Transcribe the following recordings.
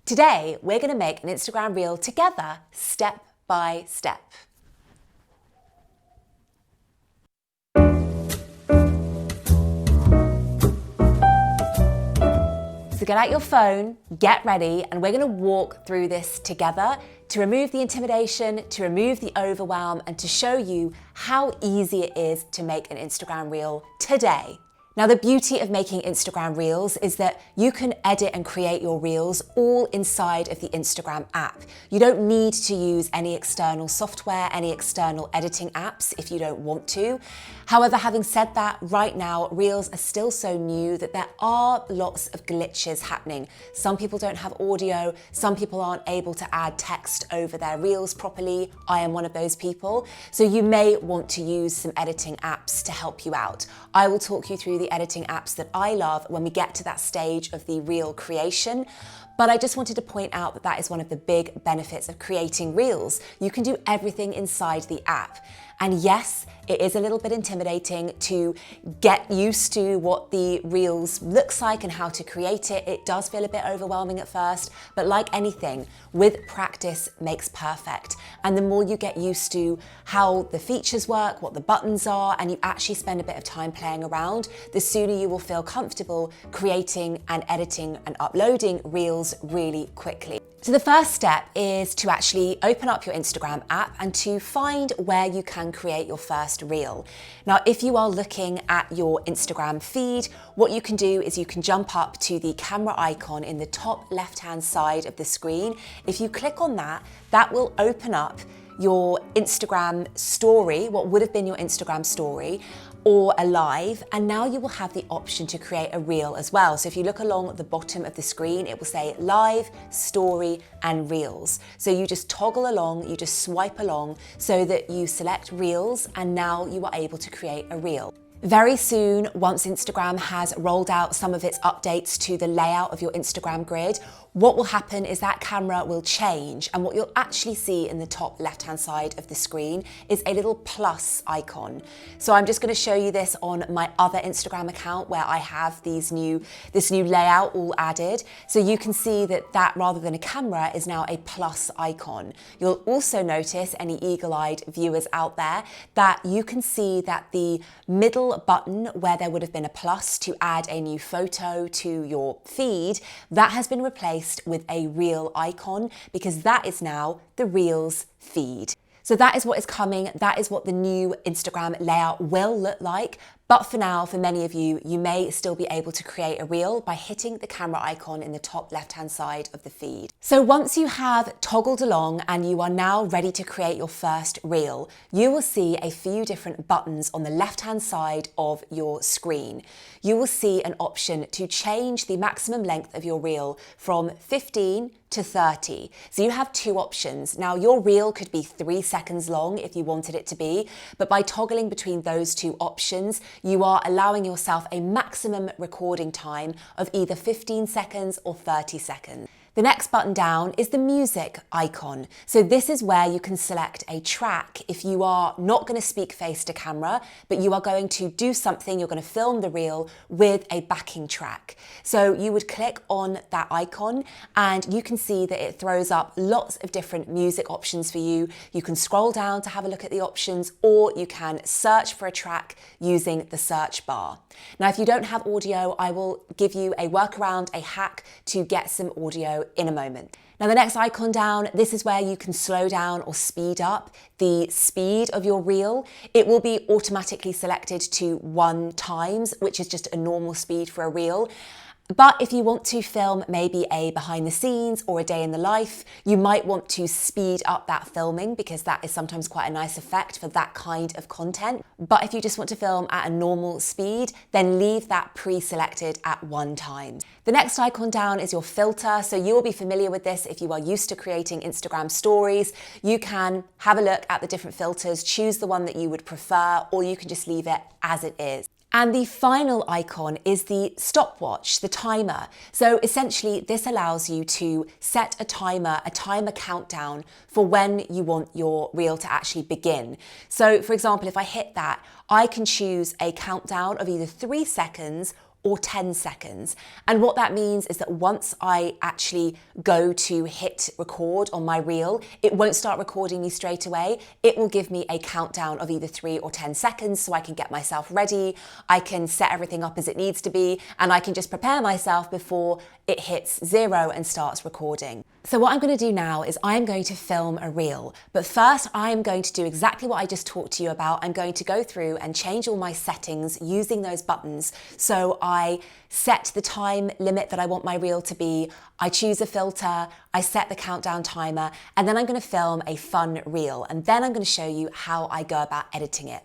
Today, we're going to make an Instagram reel together, step by step. So get out your phone, get ready, and we're going to walk through this together to remove the intimidation, to remove the overwhelm, and to show you how easy it is to make an Instagram reel today. Now, the beauty of making Instagram reels is that you can edit and create your reels all inside of the Instagram app. You don't need to use any external software, any external editing apps if you don't want to. However, having said that, right now, reels are still so new that there are lots of glitches happening. Some people don't have audio, some people aren't able to add text over their reels properly. I am one of those people. So you may want to use some editing apps to help you out. I will talk you through the editing apps that I love when we get to that stage of the reel creation. But I just wanted to point out that that is one of the big benefits of creating reels. You can do everything inside the app. And yes, it is a little bit intimidating to get used to what the reels looks like and how to create it. It does feel a bit overwhelming at first, but like anything, with practice makes perfect. And the more you get used to how the features work, what the buttons are, and you actually spend a bit of time playing around, the sooner you will feel comfortable creating and editing and uploading reels really quickly. So the first step is to actually open up your Instagram app and to find where you can create your first reel. Now, if you are looking at your Instagram feed, what you can do is you can jump up to the camera icon in the top left-hand side of the screen. If you click on that, that will open up your Instagram story, what would have been your Instagram story, or a live, and now you will have the option to create a reel as well. So if you look along the bottom of the screen, it will say live, story, and reels. So you just toggle along, you just swipe along so that you select reels, and now you are able to create a reel. Very soon, once Instagram has rolled out some of its updates to the layout of your Instagram grid, what will happen is that camera will change, and what you'll actually see in the top left-hand side of the screen is a little plus icon. So I'm just going to show you this on my other Instagram account where I have this new layout all added. So you can see that rather than a camera is now a plus icon. You'll also notice, any eagle-eyed viewers out there, that you can see that the middle button where there would have been a plus to add a new photo to your feed, that has been replaced with a reel icon, because that is now the Reels feed. So that is what is coming. That is what the new Instagram layout will look like. But for now, for many of you, you may still be able to create a reel by hitting the camera icon in the top left-hand side of the feed. So once you have toggled along and you are now ready to create your first reel, you will see a few different buttons on the left-hand side of your screen. You will see an option to change the maximum length of your reel from 15 to 30. So you have two options. Now, your reel could be 3 seconds long if you wanted it to be, but by toggling between those two options, you are allowing yourself a maximum recording time of either 15 seconds or 30 seconds. The next button down is the music icon. So this is where you can select a track if you are not going to speak face to camera, but you are going to do something, you're going to film the reel with a backing track. So you would click on that icon and you can see that it throws up lots of different music options for you. You can scroll down to have a look at the options, or you can search for a track using the search bar. Now, if you don't have audio, I will give you a workaround, a hack to get some audio in a moment. Now, the next icon down, this is where you can slow down or speed up the speed of your reel. It will be automatically selected to 1 times, which is just a normal speed for a reel. But if you want to film maybe a behind the scenes or a day in the life, you might want to speed up that filming, because that is sometimes quite a nice effect for that kind of content. But if you just want to film at a normal speed, then leave that pre-selected at 1 time. The next icon down is your filter. So you will be familiar with this if you are used to creating Instagram stories. You can have a look at the different filters, choose the one that you would prefer, or you can just leave it as it is. And the final icon is the stopwatch, the timer. So essentially, this allows you to set a timer countdown for when you want your reel to actually begin. So for example, if I hit that, I can choose a countdown of either 3 seconds or 10 seconds. And what that means is that once I actually go to hit record on my reel, it won't start recording me straight away. It will give me a countdown of either 3 or 10 seconds so I can get myself ready, I can set everything up as it needs to be, and I can just prepare myself before it hits 0 and starts recording. So what I'm going to do now is I'm going to film a reel, but first I'm going to do exactly what I just talked to you about. I'm going to go through and change all my settings using those buttons. So I set the time limit that I want my reel to be, I choose a filter, I set the countdown timer, and then I'm going to film a fun reel. And then I'm going to show you how I go about editing it.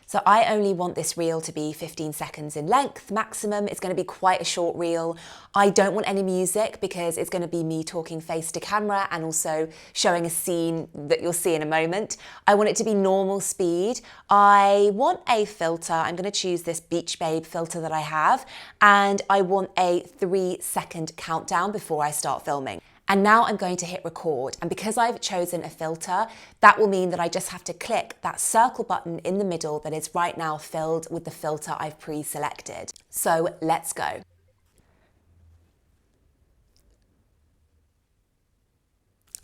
So I only want this reel to be 15 seconds in length maximum. It's going to be quite a short reel. I don't want any music because it's going to be me talking face to camera and also showing a scene that you'll see in a moment. I want it to be normal speed. I want a filter. I'm going to choose this Beach Babe filter that I have, and I want a 3-second countdown before I start filming. And now I'm going to hit record. And because I've chosen a filter, that will mean that I just have to click that circle button in the middle that is right now filled with the filter I've pre-selected. So let's go.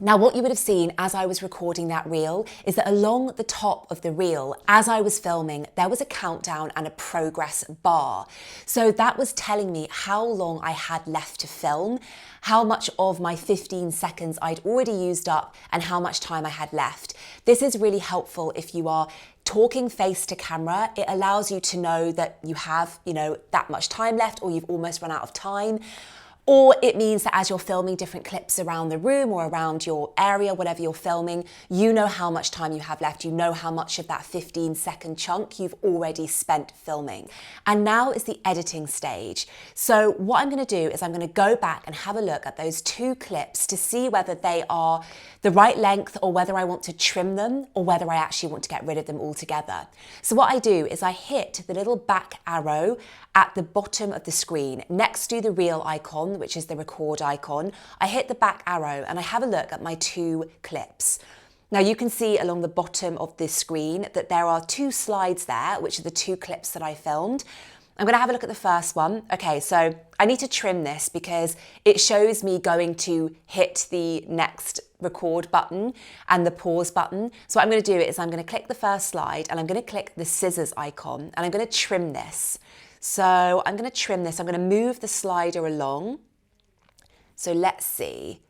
Now, what you would have seen as I was recording that reel is that along the top of the reel, as I was filming, there was a countdown and a progress bar. So that was telling me how long I had left to film, how much of my 15 seconds I'd already used up, and how much time I had left. This is really helpful if you are talking face to camera. It allows you to know that you have, that much time left, or you've almost run out of time. Or it means that as you're filming different clips around the room or around your area, whatever you're filming, you know how much time you have left. You know how much of that 15-second chunk you've already spent filming. And now is the editing stage. So what I'm going to do is I'm going to go back and have a look at those 2 clips to see whether they are the right length or whether I want to trim them or whether I actually want to get rid of them altogether. So what I do is I hit the little back arrow at the bottom of the screen next to the reel icon, which is the record icon. I hit the back arrow and I have a look at my 2 clips. Now you can see along the bottom of this screen that there are 2 slides there, which are the 2 clips that I filmed. I'm going to have a look at the first one. Okay, so I need to trim this because it shows me going to hit the next record button and the pause button. So what I'm going to do is I'm going to click the first slide and I'm going to click the scissors icon and I'm going to trim this. So I'm going to trim this. I'm going to move the slider along. So let's see.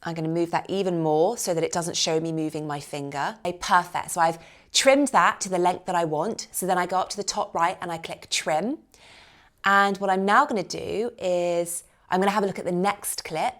I'm going to move that even more so that it doesn't show me moving my finger. Okay, perfect. So I've trimmed that to the length that I want. So then I go up to the top right and I click trim. And what I'm now going to do is I'm going to have a look at the next clip.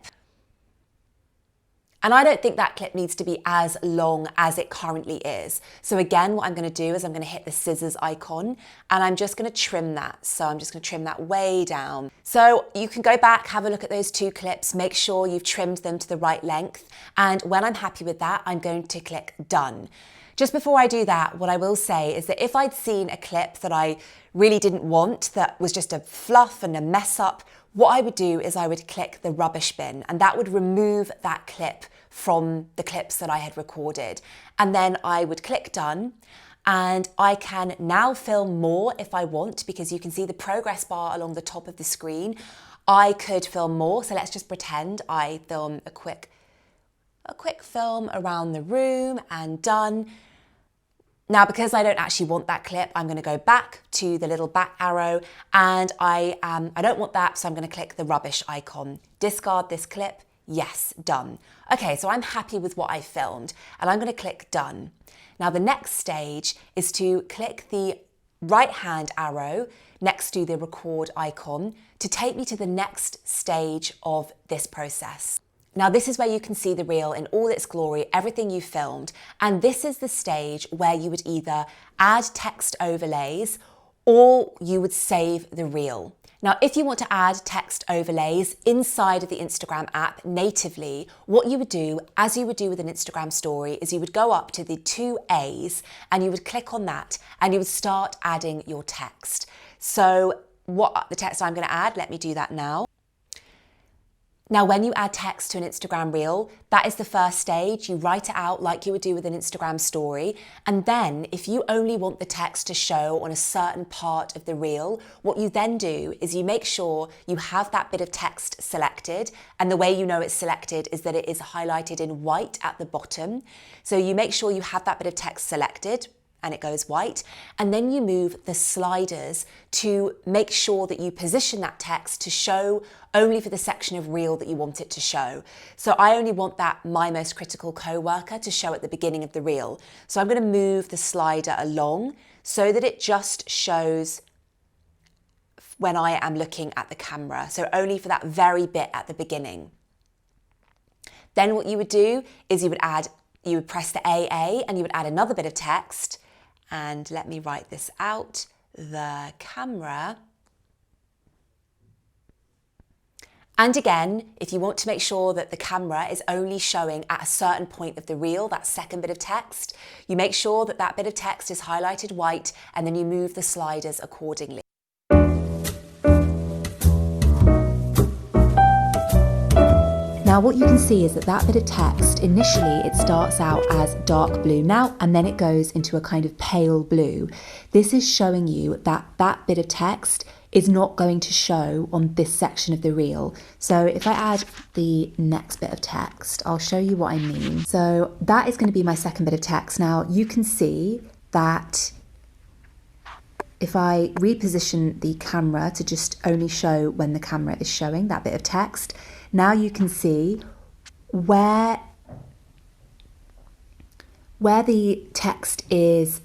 And I don't think that clip needs to be as long as it currently is. So again, what I'm going to do is I'm going to hit the scissors icon and I'm just going to trim that. So I'm just going to trim that way down. So you can go back, have a look at those 2 clips, make sure you've trimmed them to the right length. And when I'm happy with that, I'm going to click done. Just before I do that, what I will say is that if I'd seen a clip that I really didn't want, that was just a fluff and a mess up, what I would do is I would click the rubbish bin and that would remove that clip from the clips that I had recorded. And then I would click done and I can now film more if I want because you can see the progress bar along the top of the screen. I could film more, so let's just pretend I film a quick film around the room and done. Now, because I don't actually want that clip, I'm going to go back to the little back arrow and I don't want that, so I'm going to click the rubbish icon. Discard this clip. Yes, done. Okay, so I'm happy with what I filmed and I'm going to click done. Now the next stage is to click the right hand arrow next to the record icon to take me to the next stage of this process. Now this is where you can see the reel in all its glory, everything you filmed, and this is the stage where you would either add text overlays or you would save the reel. Now, if you want to add text overlays inside of the Instagram app natively, what you would do, as you would do with an Instagram story, is you would go up to the 2 A's and you would click on that and you would start adding your text. So what the text I'm going to add, let me do that now. Now, when you add text to an Instagram reel, that is the first stage. You write it out like you would do with an Instagram story. And then if you only want the text to show on a certain part of the reel, what you then do is you make sure you have that bit of text selected. And the way you know it's selected is that it is highlighted in white at the bottom. So you make sure you have that bit of text selected and it goes white. And then you move the sliders to make sure that you position that text to show only for the section of reel that you want it to show. So I only want that my most critical co-worker to show at the beginning of the reel. So I'm going to move the slider along so that it just shows when I am looking at the camera. So only for that very bit at the beginning. Then what you would do is you would press the AA and you would add another bit of text. And let me write this out. The camera. And again, if you want to make sure that the camera is only showing at a certain point of the reel, that second bit of text, you make sure that that bit of text is highlighted white and then you move the sliders accordingly. Now what you can see is that that bit of text, initially it starts out as dark blue now and then it goes into a kind of pale blue. This is showing you that that bit of text is not going to show on this section of the reel. So if I add the next bit of text, I'll show you what I mean. So that is going to be my second bit of text. Now you can see that if I reposition the camera to just only show when the camera is showing that bit of text, now you can see where the text is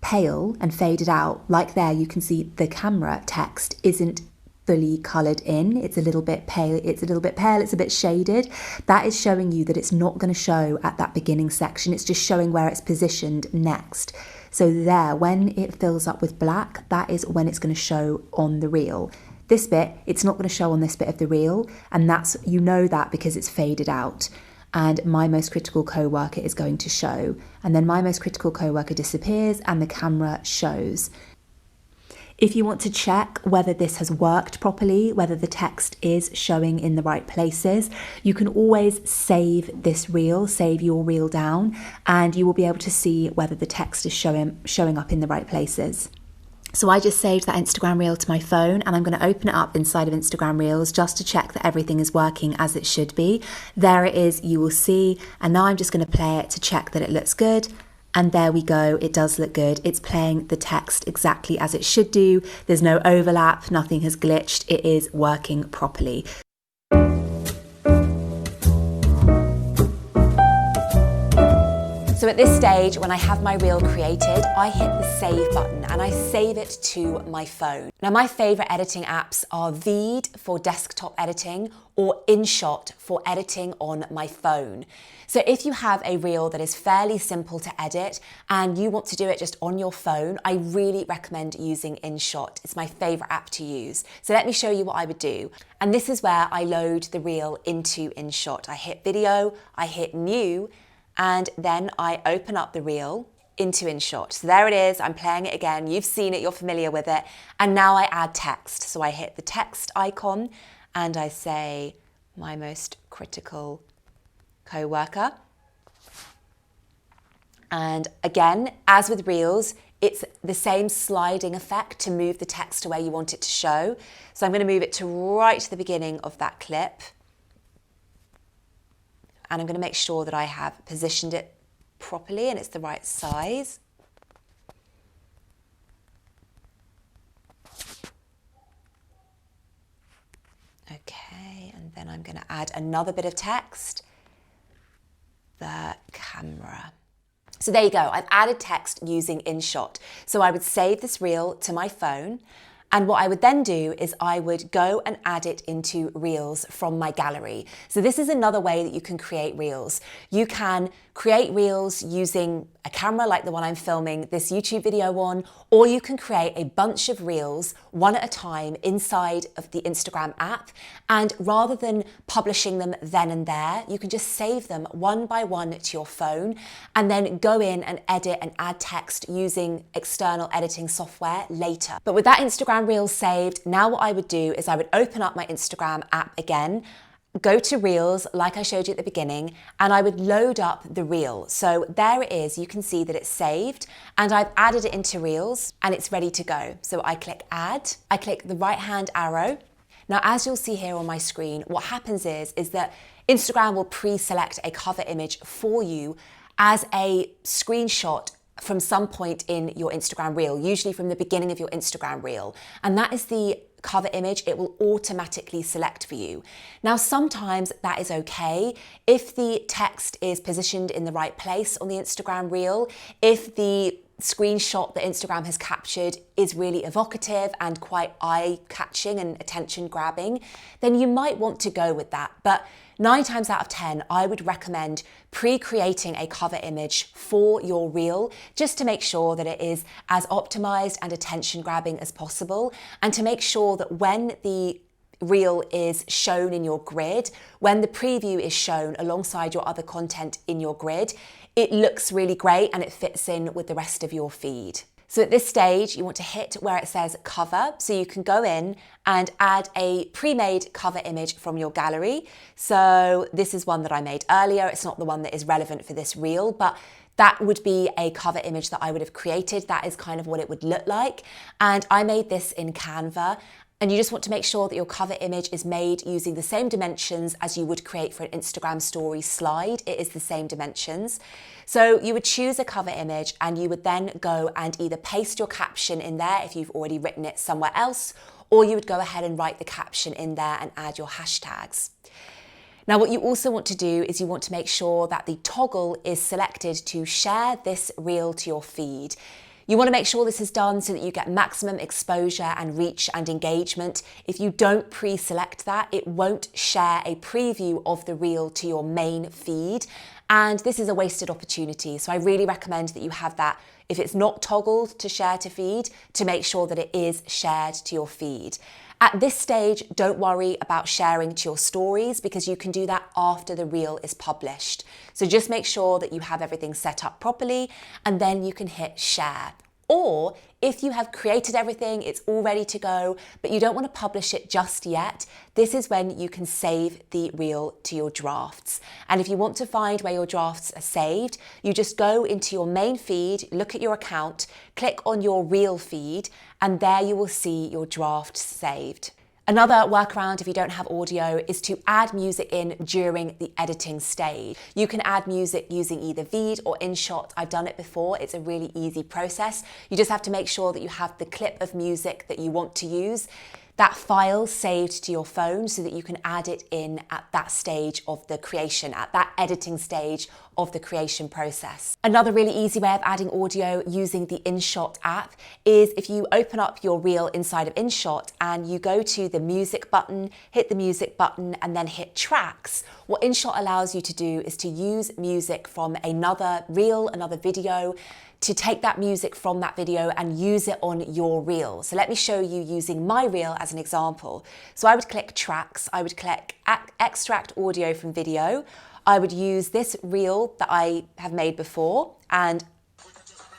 pale and faded out, like there you can see the camera text isn't fully coloured in. It's a little bit pale, it's a bit shaded. That is showing you that it's not going to show at that beginning section. It's just showing where it's positioned next. So there, when it fills up with black, that is when it's going to show on the reel. This bit, it's not going to show on this bit of the reel, and that's, you know that because it's faded out. And my most critical co-worker is going to show. And then my most critical co-worker disappears and the camera shows. If you want to check whether this has worked properly, whether the text is showing in the right places, you can always save this reel, save your reel down, and you will be able to see whether the text is showing up in the right places. So I just saved that Instagram reel to my phone and I'm going to open it up inside of Instagram Reels just to check that everything is working as it should be. There it is, you will see. And now I'm just going to play it to check that it looks good. And there we go, it does look good. It's playing the text exactly as it should do. There's no overlap, nothing has glitched. It is working properly. So at this stage, when I have my reel created, I hit the save button and I save it to my phone. Now my favorite editing apps are Veed for desktop editing or InShot for editing on my phone. So if you have a reel that is fairly simple to edit and you want to do it just on your phone, I really recommend using InShot. It's my favorite app to use. So let me show you what I would do. And this is where I load the reel into InShot. I hit video, I hit new, and then I open up the reel into InShot. So there it is, I'm playing it again. You've seen it, you're familiar with it. And now I add text. So I hit the text icon and I say, my most critical co-worker. And again, as with reels, it's the same sliding effect to move the text to where you want it to show. So I'm going to move it to right to the beginning of that clip. And I'm going to make sure that I have positioned it properly and it's the right size. Okay, and then I'm going to add another bit of text. The camera. So there you go, I've added text using InShot. So I would save this reel to my phone. And what I would then do is I would go and add it into Reels from my gallery. So this is another way that you can create Reels. You can create Reels using a camera like the one I'm filming this YouTube video on, or you can create a bunch of Reels one at a time inside of the Instagram app. And rather than publishing them then and there, you can just save them one by one to your phone and then go in and edit and add text using external editing software later. But with that Instagram Reel saved, now what I would do is I would open up my Instagram app again go to Reels, like I showed you at the beginning, and I would load up the reel. So there it is, you can see that it's saved, and I've added it into Reels, and it's ready to go. So I click Add, I click the right-hand arrow. Now, as you'll see here on my screen, what happens is that Instagram will pre-select a cover image for you as a screenshot from some point in your Instagram reel, usually from the beginning of your Instagram reel. And that is the cover image it will automatically select for you. Now, sometimes that is okay if the text is positioned in the right place on the Instagram reel, if the screenshot that Instagram has captured is really evocative and quite eye-catching and attention-grabbing, then you might want to go with that. But 9 times out of 10, I would recommend pre-creating a cover image for your reel just to make sure that it is as optimized and attention-grabbing as possible, and to make sure that when the reel is shown in your grid, when the preview is shown alongside your other content in your grid, it looks really great and it fits in with the rest of your feed. So at this stage, you want to hit where it says cover, so you can go in and add a pre-made cover image from your gallery. So this is one that I made earlier. It's not the one that is relevant for this reel, but that would be a cover image that I would have created. That is kind of what it would look like. And I made this in Canva. And you just want to make sure that your cover image is made using the same dimensions as you would create for an Instagram story slide. It is the same dimensions. So you would choose a cover image and you would then go and either paste your caption in there if you've already written it somewhere else, or you would go ahead and write the caption in there and add your hashtags. Now, what you also want to do is you want to make sure that the toggle is selected to share this reel to your feed. You want to make sure this is done so that you get maximum exposure and reach and engagement. If you don't pre-select that, it won't share a preview of the reel to your main feed. And this is a wasted opportunity. So I really recommend that you have that, if it's not toggled to share to feed, to make sure that it is shared to your feed. At this stage, don't worry about sharing to your stories because you can do that after the reel is published. So just make sure that you have everything set up properly and then you can hit share. Or if you have created everything, it's all ready to go, but you don't want to publish it just yet, this is when you can save the reel to your drafts. And if you want to find where your drafts are saved, you just go into your main feed, look at your account, click on your reel feed, and there you will see your drafts saved. Another workaround if you don't have audio is to add music in during the editing stage. You can add music using either Veed or InShot. I've done it before. It's a really easy process. You just have to make sure that you have the clip of music that you want to use, that file saved to your phone so that you can add it in at that stage of the creation, at that editing stage of the creation process. Another really easy way of adding audio using the InShot app is if you open up your reel inside of InShot and you go to the music button, hit the music button and then hit tracks. What InShot allows you to do is to use music from another reel, another video, to take that music from that video and use it on your reel. So let me show you using my reel as an example. So I would click tracks, I would click extract audio from video. I would use this reel that I have made before and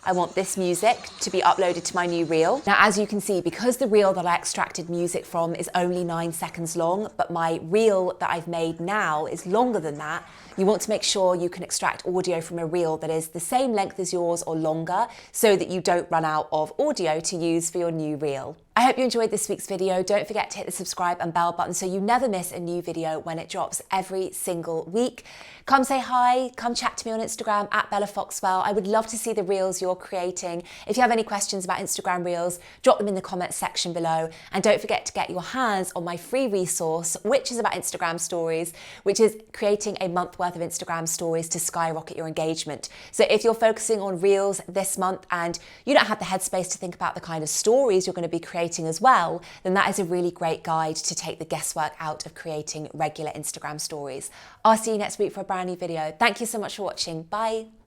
I want this music to be uploaded to my new reel. Now, as you can see, because the reel that I extracted music from is only 9 seconds long, but my reel that I've made now is longer than that, you want to make sure you can extract audio from a reel that is the same length as yours or longer so that you don't run out of audio to use for your new reel. I hope you enjoyed this week's video. Don't forget to hit the subscribe and bell button so you never miss a new video when it drops every single week. Come say hi, come chat to me on Instagram at Bella Foxwell. I would love to see the reels you're creating. If you have any questions about Instagram reels, drop them in the comments section below. And don't forget to get your hands on my free resource, which is about Instagram stories, which is creating a month worth of Instagram stories to skyrocket your engagement. So if you're focusing on reels this month and you don't have the headspace to think about the kind of stories you're going to be creating as well, then that is a really great guide to take the guesswork out of creating regular Instagram stories. I'll see you next week for a brand new video. Thank you so much for watching. Bye.